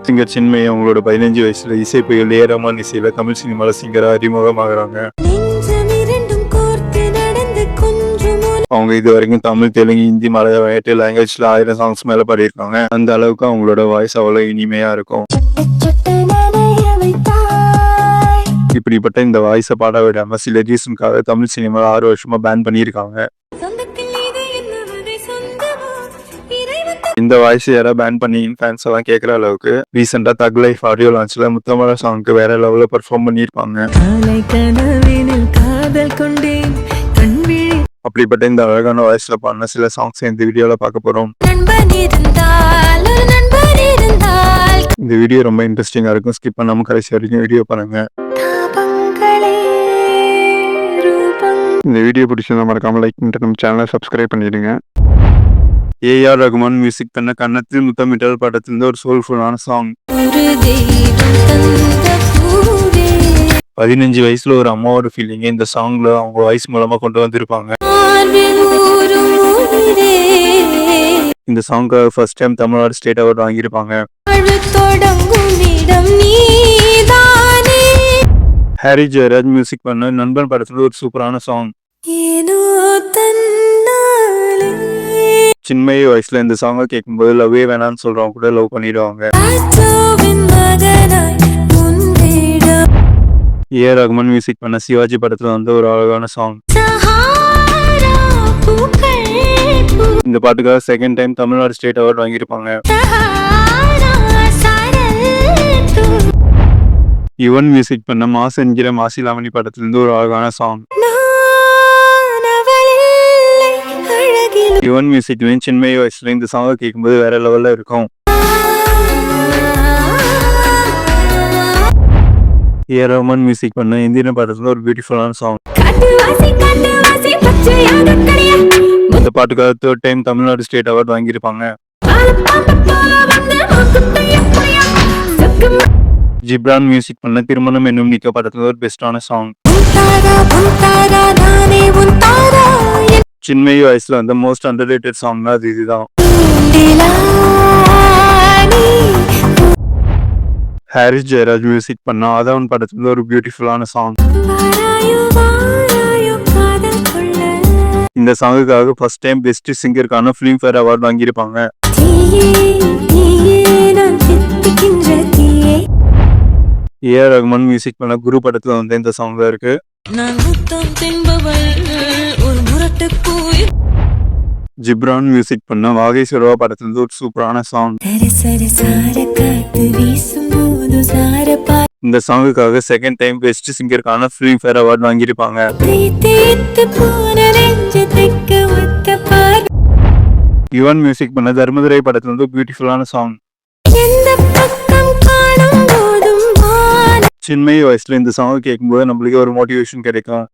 Singer Chinmayi அவங்களோட 15 வயசுல இசை புயல் ஏ ரஹ்மான் இசையில தமிழ் சினிமால சிங்கரா அறிமுகமாகறாங்க. அவங்க இது வரைக்கும் தமிழ், தெலுங்கு, ஹிந்தி, மலையாளம் 8 லாங்குவேஜ்ல 1000 சாங்ஸ் மேல பாடியிருக்காங்க. அந்த அளவுக்கு அவங்களோட வாய்ஸ் அவ்வளவு இனிமையா இருக்கும். இப்படிப்பட்ட இந்த வாய்ஸை பாட விடாம சில ரீசனுக்காக தமிழ் சினிமாவில் 6 வருஷமா பேன் பண்ணியிருக்காங்க. இந்த வாய்ஸ் யாரா பேன் பண்ணி ஃபேன்ஸ் எல்லாம் கேட்குற அளவுக்கு ரீசெண்டா தக் லைஃப் ஆடியோ லான்ச்ல முத்தமலர் சாங்க்கு வேற லெவல்ல பெர்ஃபார்ம் பண்ணியிருப்பாங்க. அப்படிப்பட்ட இந்த அழகான வாய்ஸ்ல பாடின சில சாங்ஸ் இந்த வீடியோல பார்க்க போறோம். இந்த வீடியோ ரொம்ப இன்ட்ரெஸ்டிங்கா இருக்கும். ஸ்கிப் பண்ணாம கடைசி வரைக்கும் வீடியோ பாருங்க. இந்த வீடியோ பிடிச்சிருந்தா மறக்காம லைக் பண்ணிட்டு நம்ம சேனலை சப்ஸ்கிரைப் பண்ணிடுங்க. ஏஆர் ரகுமான் மியூசிக் பண்ண கன்னத்தில் முத்தமிட்டல் படத்திலிருந்து ஒரு சோல்ஃபுல்லான சாங். 15 வயசுல ஒரு அம்மாவோட ஃபீலிங் இந்த சாங்ல அவங்க வாய்ஸ் மூலமா கொண்டு வந்திருப்பாங்க. இந்த சாங்காக first time Tamil Nadu state award வாங்கியிருப்பாங்க. ஹாரி ஜெயராஜ் மியூசிக் பண்ண நண்பன் படத்துல ஒரு சூப்பரான சாங். சின்மயி வாய்ஸ்ல இந்த சாங்கை கேட்கும்போது லவ்வே வேணான்னு சொல்றவங்க கூட லவ் பண்ணிடுவாங்க. ஏ ரஹ்மான் மியூசிக் பண்ண சிவாஜி படத்துல வந்து ஒரு அழகான சாங். இந்த பாட்டுக்காக second time Tamil Nadu state award வாங்கியிருப்பாங்க. யுவன் மியூசிக் பண்ண மாஸ் என்கிற மாசிலாமணி படத்திலிருந்து ஒரு அழகான சாங். யுவன் மியூசிக்லையும் சின்மயி வாய்ஸ்ல இந்த சாங்கை கேட்கும்போது வேற லெவல்ல இருக்கும். ஏ ரஹ்மான் மியூசிக் பண்ண இந்தியன் படத்துல ஒரு பியூட்டிஃபுல்லான சாங். இந்த பாட்டுக்காக third time Tamil Nadu state award வாங்கியிருப்பாங்க. ஜிப்ரான் மியூசிக் பண்ண திருமணம் என்னும் நிக்க படத்துல ஒரு பெஸ்டான சாங். சின்மயி வாய்ஸ்ல வந்து மோஸ்ட் அண்டர்ரேட்டட் சாங் அது இதுதான். ஹாரிஸ் ஜெயராஜ் மியூசிக் பண்ண ஆதவன் படத்துல ஒரு பியூட்டிஃபுல்லான சாங். இந்த சாங்குக்காக ஃபர்ஸ்ட் டைம் பெஸ்ட் சிங்கருக்கான ஃபிலிம்ஃபேர் அவார்டு வாங்கியிருப்பாங்க. ஏ ரஹ்மான் மியூசிக் பண்ண குரு படத்துல வந்து இந்த சாங் தான் இருக்கு. ஜிப்ரான் மியூசிக் பண்ண வாகேஸ்வரவா படத்துல ஒரு சூப்பரான சாங். இந்த சாங்குக்காக செகண்ட் டைம் பெஸ்ட் சிங்கருக்கான ஃபிலிம்ஃபேர் அவார்டு வாங்கியிருப்பாங்க. யுவன் மியூசிக் பண்ண தர்மதுரை படத்துல வந்து பியூட்டிஃபுல்லான சாங். சின்மயி வாய்ஸ்ல இந்த சாங் கேட்கும்போது நம்மளுக்கு ஒரு மோட்டிவேஷன் கிடைக்கும்.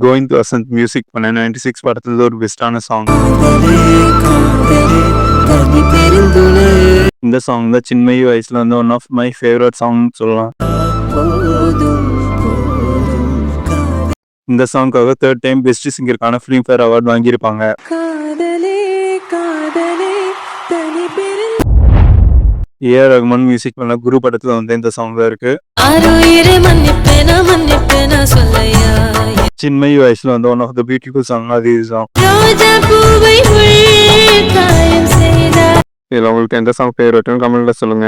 கோவிந்த் வசந்த் மியூசிக் பண்ண 96 படத்துல ஒரு பெஸ்டான சாங். இந்த சாங் தான் சின்மயி வாய்ஸ்ல வந்து one of my favourite song சொல்லலாம். இந்த சாங்காக தேர்ட் டைம் பெஸ்ட் சிங்கருக்கான ஃபிலிம்ஃபேர் அவார்டு வாங்கியிருப்பாங்க. ஏ ரஹ்மான் மியூசிக் பண்ண குரு படத்துல வந்து இந்த சாங் தான் இருக்கு. சின்மயி வாய்ஸ்ல வந்து one of the beautiful song அது இதுதான். இதுல உங்களுக்கு எந்த சாங் ஃபேவரட்னு கமெண்ட்ல சொல்லுங்க.